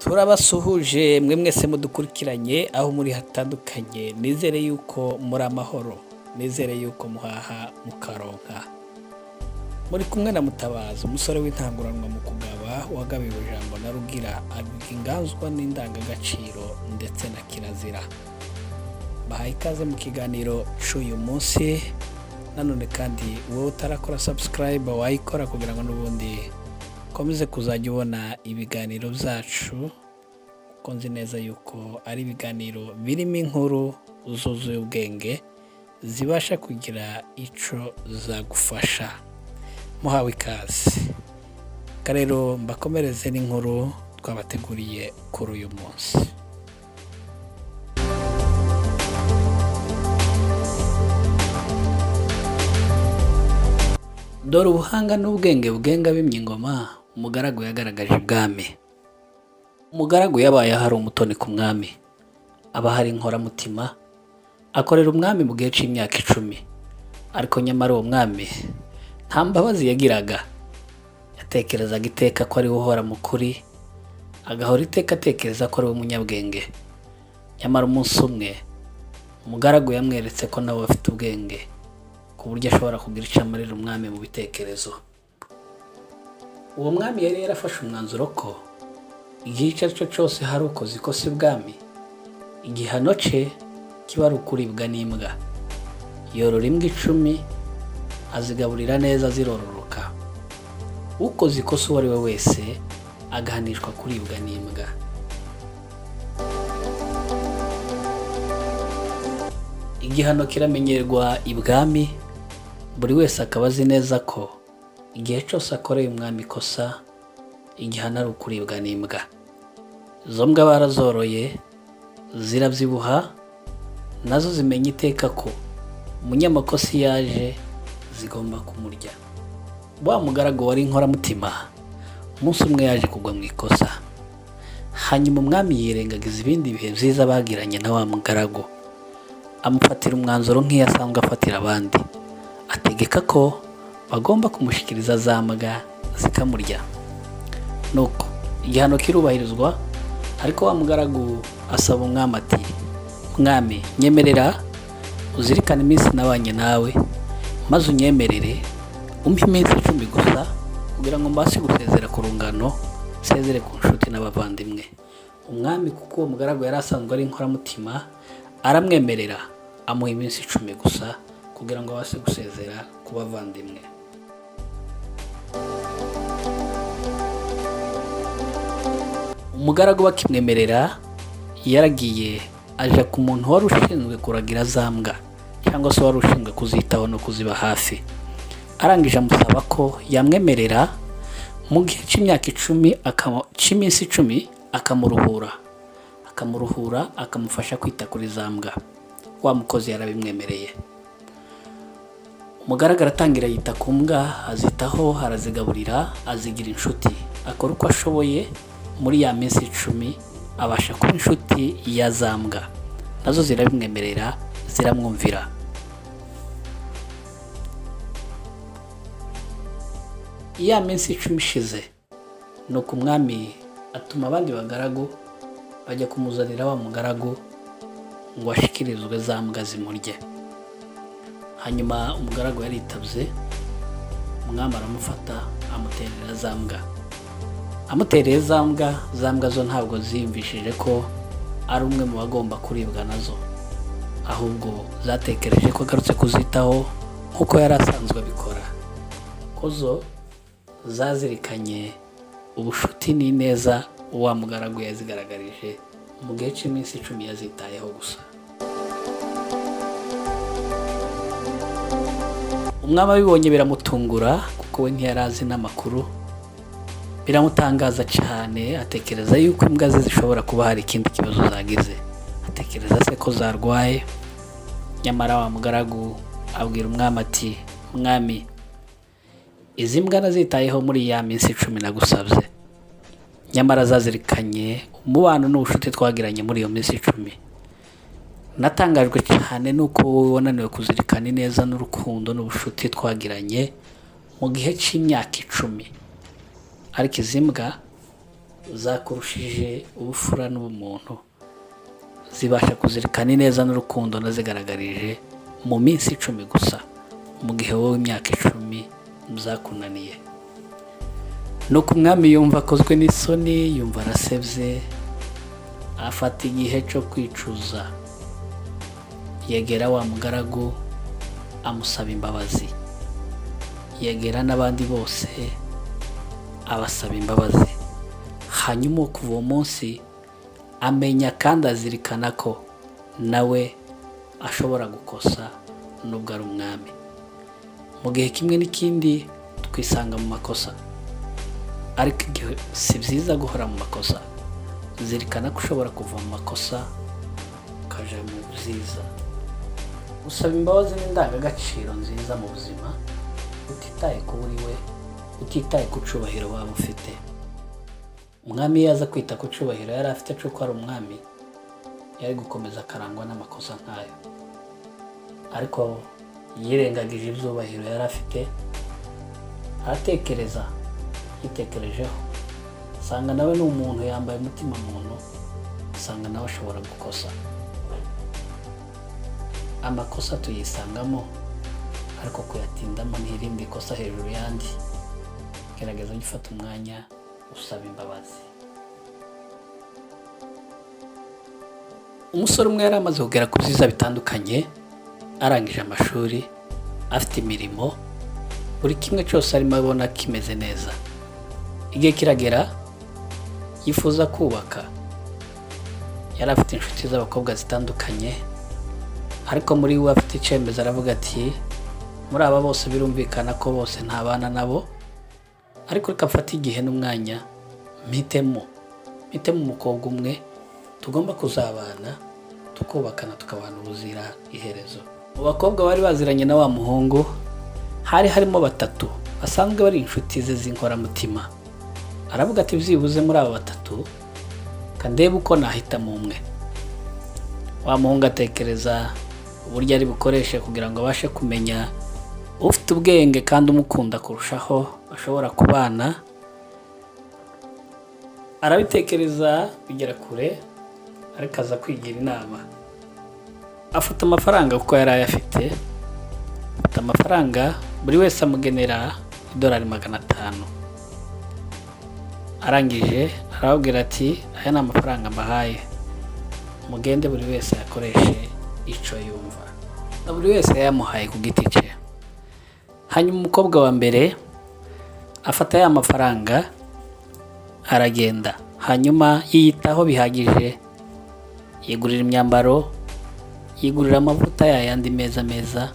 Turabasuhuje mwe mwese mudukurikiranye aho muri hatandukanye, nizere yuko muri amahoro, nizere yuko muhaha mukaronka. Muri kumwe na Mutabazi, umusore w'intanguranwa mu kugaba wagabiwe ijambo na Rugira, abiga inganzwa n'indangagaciro ndetse na kirazira. Bahaye ikaze mu kiganiro cy'uyu munsi, nanone kandi wowe utarakora subscribe wayikora kugira ngo n'ubundi komeze kuzajya ubona ibiganiro byacu, kuko nzi neza yuko ari ibiganiro birimo inkuru zuzuye ubwenge zibasha kugira ico zagufasha. Muhawe ikaze. Rero mbakomereze n'inkuru twabateguriye kuri uyu munsi. Dore ubuhanga n'ubwenge bugenga bimye ingoma, umugaragu yagaragaje ibwami. Umugaragu yabaye hari umutoni ku mwami, aba hari inkoramutima, akorera umwami mu gihe c'imyaka 10. Ariko nyamara uwo mwami nta mbabazi yagiraga, yatekerezaga iteka ko ari we uhora mu kuri, agahora iteka atekereza ko ari we umunyabwenge. Nyamara umunsi umwe umugaragu yamweretse ko nawe afite ubwenge, ku buryo ashobora kugira icyo amarira umwami mu bitekerezo. Uwo mwami yari yarafashe umwanzuro ko igihe icyo ari cyo cyose hari ukoze ikosa ibwami, igihano cye kiba ari ukuribwa n'imbwa. Yorora imbwa 10, azigaburira neza zirororoka. Ukoze ikosa uwo ari we wese agahanishwa kuribwa n'imbwa. Igihano kiramenyerwa ibwami, buri wese akaba azi neza ko igihe cyose akoreye umwami ikosa, igihano ari ukuribwa n'imbwa. Izo mbwa barazoroye, zirabyibuha, nazo zimenya iteka ko umunyamakosa iyo yaje zigomba kumurya. Wa mugaragu wari inkoramutima, umunsi umwe yaje kugwa mu ikosa. Hanyuma umwami yirengagiza ibindi bihe byiza bagiranye na wa mugaragu, amufatira umwanzuro nk'iyo asanzwe afatira abandi. Ategeka ko bagomba kumushikiriza za mbwa zikamurya. Nuko igihano kirubahirizwa, ariko wa mugaragu asaba umwami ati, "Mwami, nyemerera uzirikane iminsi nabanye nawe, maze unyemerere umpe iminsi 10 gusa kugira ngo mbashe gusezera ku rungano, nsezere ku nshuti n'abavandimwe." Umwami kuko uwo mugaragu yari asanzwe ari inkoramutima, aramwemerera, amuha iminsi 10 gusa kugira ngo abashe gusezera ku bavandimwe. Umugaragu bakimwemerera, yaragiye aja ku muntu wari ushinzwe kuragira za mbwa, cyangwa se wari ushinzwe kuzitaho no kuziba hafi. Arangije amusaba ko yamwemerera mu gihe cy'imyaka 10 cy'iminsi 10 akamuruhura, akamufasha kwita kuri za mbwa. Wa mukozi yarabimwemereye. Umugaragu aratangira yita ku mbwa, azitaho, arazigaburira, azigira inshuti. Akora uko ashoboye, muri ya minsi 10 abasha kuba inshuti ya za mbwa, nazo zirabimwemerera, ziramwumvira. Ya minsi 10 ishize, nuko umwami atuma abandi bagaragu bajya kumuzanira wa mugaragu ngo ashikirizwe za mbwa zimurye. Hanyuma umugaragu yaritabye, umwami aramufata, amuterera za mbwa. Amutereye za mbwa zo ntabwo ziyumvishije ko ari umwe mu bagomba kuribwa nazo, ahubwo zatekereje ko agarutse kuzitaho nk'uko yari asanzwe abikora. Ko zo zazirikanye ubushuti n'ineza wa mugaragu yazigaragarije mu gihe cy'iminsi 10 yazitayeho gusa. Umwami abibonye biramutungura, kuko we ntiyari azi n'amakuru. Biramutangaza cyane, atekereza yuko imbwa ze zishobora kuba hari ikindi kibazo zagize. Atekereza se ko zarwaye. Nyamara wa mugaragu abwira umwami ati, "Mwami, izi mbwa nazitayeho muri ya minsi 10 nagusabye, nyamara zazirikanye umubano n'ubushuti twagiranye muri iyo minsi 10. Natangajwe cyane nuko wowe wananiwe kuzirikana neza n'urukundo n'ubushuti twagiranye mu gihe cy'imyaka 10. Ariko izi mbwa zakurushije ubufura n'ubumuntu, zibasha kuzirikana ineza n'urukundo nazigaragarije mu minsi 10 gusa, mu gihe wowe imyaka 10 zakunaniye. Nuko umwami yumva akozwe n'isoni, yumva arasebye, afata igihe cyo kwicuza. Yegera wa mugaragu amusaba imbabazi, yegera n'abandi bose abasaba imbabazi. Hanyuma kuva uwo munsi amenya kandi azirikana ko nawe ashobora gukosa nubwo ari umwami. Mu gihe kimwe n'ikindi twisanga mu makosa, ariko igihe si byiza guhora mu makosa. Zirikana ko ushobora kuva mu makosa ukaja mu byiza. Gusaba imbabazi ni indangagaciro nziza mu buzima, utitaye ku uriwe, utitaye ku cyubahiro waba ufite. Umwami iyo aza kwita ku cyubahiro yari afite cyo ko ari umwami, yari gukomeza akarangwa n'amakosa nkayo. Ariko yirengagije ibyubahiro yari afite, aratekereza, yitekerejeho, usanga nawe ni umuntu yambaye umutima muntu, usanga nawe ashobora gukosa. Amakosa tuyisangamo, ariko kuyatindamo n'irindi kosa hejuru yandi. Gerageza gufata umwanya usaba imbabazi. Umusore umwe yari amaze kugera ku byiza bitandukanye, arangije amashuri, afite imirimo, buri kimwe cyose arimo abona kimeze neza. Igihe kiragera yifuza kubaka. Yari afite inshuti z'abakobwa zitandukanye, ariko muri we afite icyemezo, aravuga ati muri aba bose birumvikana ko bose ntabana nabo, ariko reka mfate igihe n'umwanya mpitemo umukobwa umwe tugomba kuzabana, tukubakana, tukabana ubuzira iherezo. Mu bakobwa bari baziranye na wa muhungu hari harimo 3 basanzwe bari inshuti ze z'inkoramutima. Aravuga ati byibuze muri aba 3 kandebe uko nahitamo umwe. Wa muhungu atekereza uburyo ari bukoreshe kugira ngo abashe kumenya ufite ubwenge kandi umukunda kurushaho bashobora kubana. Arabitekereza bigera kure, ariko aza kwigira inama. Afata amafaranga kuko yari ayafite, afata amafaranga buri wese amugenera $500. Arangije arababwira ati aya ni amafaranga mbahaye, mugende buri wese yakoreshe icyo yumva. Na buri wese yamuhaye ku giti cye. Hanyuma umukobwa wa mbere afata ya mafaranga aragenda, hanyuma yiyitaho bihagije, yigurira imyambaro, yigurira amavuta yayandi meza,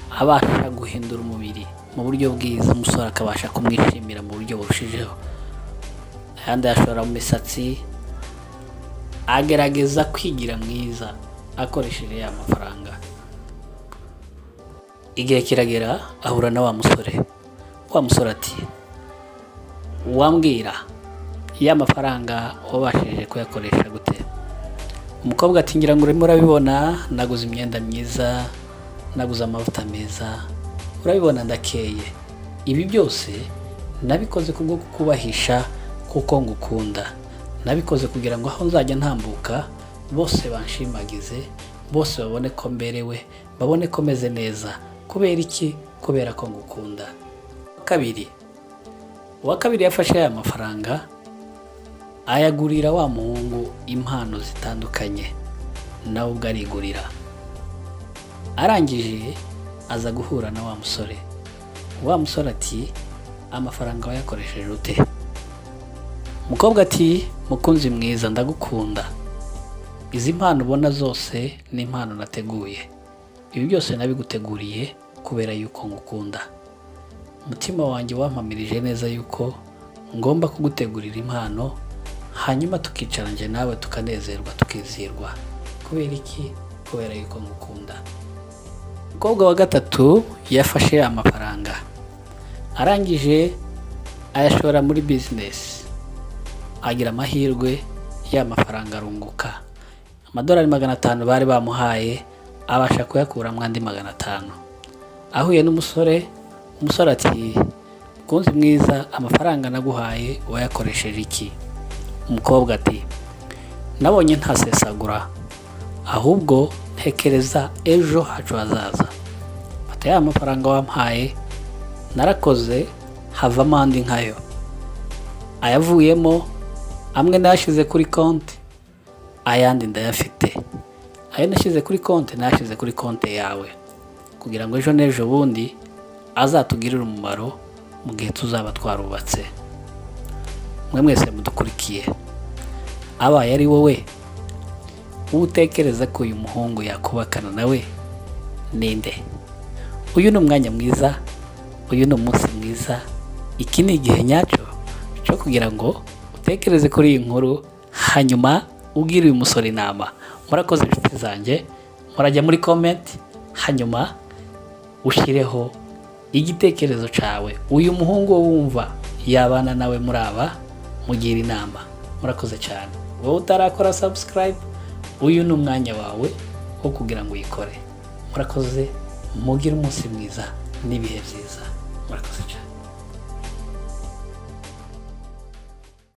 abasha guhindura umubiri mu buryo bwiza, umusore akabasha kumwishimira mu buryo burushijeho. Ayandi ashora mu misatsi, agerageza kwigira mwiza akoresheje ya mafaranga. Igihe kiragera ahura na wa musore. Wa musore ati wambwira ya mafaranga wabashije kuyakoresha gute? Umukobwa ati ngira ngo urimo urabibona, naguze imyenda myiza, naguze amavuta meza, urabibona ndakeye. Ibi byose nabikoze kubwo kukubahisha kuko ngukunda. Nabikoze kugira ngo aho nzajya ntambuka bose banshimagize, bose babone ko mberewe, babone ko meze neza. Kubera iki? Kubera ko ngukunda. Uwa kabiri yafashe aya mafaranga ayagurira wa muhungu impano zitandukanye, nawe ubwo arigurira. Arangije aza guhura na wa musore. Wa musore ati amafaranga wayakoresheje ute? Umukobwa ati mukunzi mwiza, ndagukunda. Izi mpano ubona zose ni impano nateguye. Ibi byose nabiguteguriye kubera yuko ngukunda. Umutima wanjye wampamirije neza yuko ngomba kugutegurira impano, hanyuma tukicara nje nawe tukanezerwa, tukizirwa. Kubera iki? Kubera yuko ngukunda. Umukobwa wa gatatu yafashe amafaranga, arangije ayashora muri business, agira amahirwe ya mafaranga arunguka. Amadolari 500 bari bamuhaye abasha kuyakuramo andi 500. Ahuye n'umusore, umusore ati mukunzi mwiza, amafaranga naguhaye wayakoresheje iki? umukobwa ati nabonye ntasesagura, ahubwo ntekereza ejo hacu hazaza. Fata ya mafaranga wampaye narakoze havamo andi nkayo, ayavuyemo amwe nayashyize kuri konti, ayandi ndayafite. Ayo nashyize kuri konti nayashyize kuri konti yawe, kugira ngo ejo n'ejo bundi azatugirire umumaro mu gihe tuzaba twarubatse. Mwe mwese mudukurikiye, abaye ari wowe utekereza ko uyu muhungu yakubakana nawe ninde? Uyu ni umwanya mwiza, uyu ni umunsi mwiza, iki ni igihe nyacyo cyo kugira ngo utekereze kuri iyi nkuru, hanyuma ubwire uyu musore inama. Murakoze inshuti zanjye, murajya muri comment, hanyuma ushyireho igitekerezo cyawe. Uyu muhungu wumva yabana nawe muri aba, mugira inama. Murakoze cyane. Wowe utarakora subscribe, uyu ni umwanya wawe wo kugira ngo uyikore. Murakoze, mugire umunsi mwiza n'ibihe byiza. Murakoze cyane.